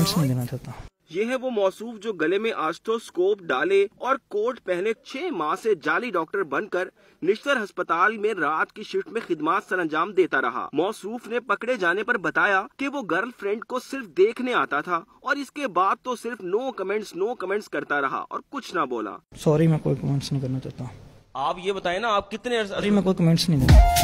Comments नहीं देना चाहता। ये है वो मौसूफ जो गले में आस्टोस्कोप डाले और कोट पहने 6 माह से जाली डॉक्टर बनकर निश्तर अस्पताल में रात की शिफ्ट में खिदमत सरंजाम देता रहा। मौसूफ ने पकड़े जाने पर बताया कि वो गर्लफ्रेंड को सिर्फ देखने आता था और इसके बाद तो सिर्फ नो कमेंट्स करता रहा और कुछ ना बोला। सॉरी, मैं कोई कमेंट्स नहीं करना चाहता। आप ये बताएं ना, आप कितने सॉरी, मैं कोई कमेंट्स नहीं देना।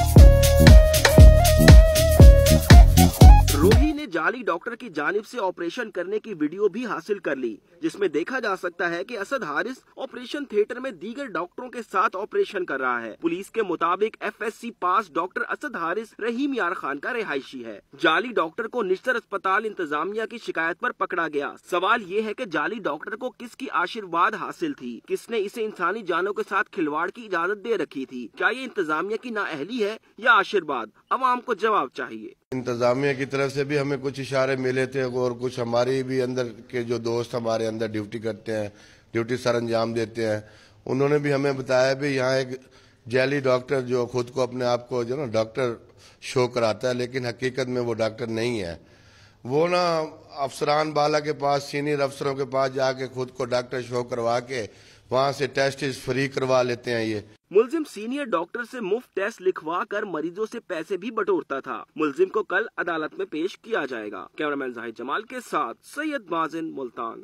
रोही ने जाली डॉक्टर की जानिब से ऑपरेशन करने की वीडियो भी हासिल कर ली, जिसमें देखा जा सकता है कि असद हारिस ऑपरेशन थिएटर में दीगर डॉक्टरों के साथ ऑपरेशन कर रहा है। पुलिस के मुताबिक FSC पास डॉक्टर असद हारिस रहीम यार खान का रिहायशी है। जाली डॉक्टर को निश्तर अस्पताल इंतजामिया की शिकायत पर पकड़ा गया। सवाल ये है कि जाली डॉक्टर को किसकी आशीर्वाद हासिल थी, किसने इसे इंसानी जानों के साथ खिलवाड़ की इजाजत दे रखी थी? क्या ये इंतजामिया की नाअहली है या आशीर्वाद? अवाम को जवाब चाहिए। इंतजामिया की तरफ से भी हमें कुछ इशारे मिले थे और कुछ हमारी भी अंदर के जो दोस्त हमारे अंदर ड्यूटी करते हैं, ड्यूटी सर अंजाम देते हैं, उन्होंने भी हमें बताया भी यहाँ एक जाली डॉक्टर जो खुद को अपने आप को जो ना डॉक्टर शो कराता है, लेकिन हकीकत में वो डॉक्टर नहीं है। वो ना अफसरान बाला के पास, सीनियर अफसरों के पास जाके खुद को डॉक्टर शो करवा के वहाँ से टेस्ट फ्री करवा लेते हैं। ये मुल्जिम सीनियर डॉक्टर से मुफ्त टेस्ट लिखवा कर मरीजों से पैसे भी बटोरता था। मुल्जिम को कल अदालत में पेश किया जाएगा। कैमरामैन जाहिद जमाल के साथ सैयद माजिन, मुल्तान।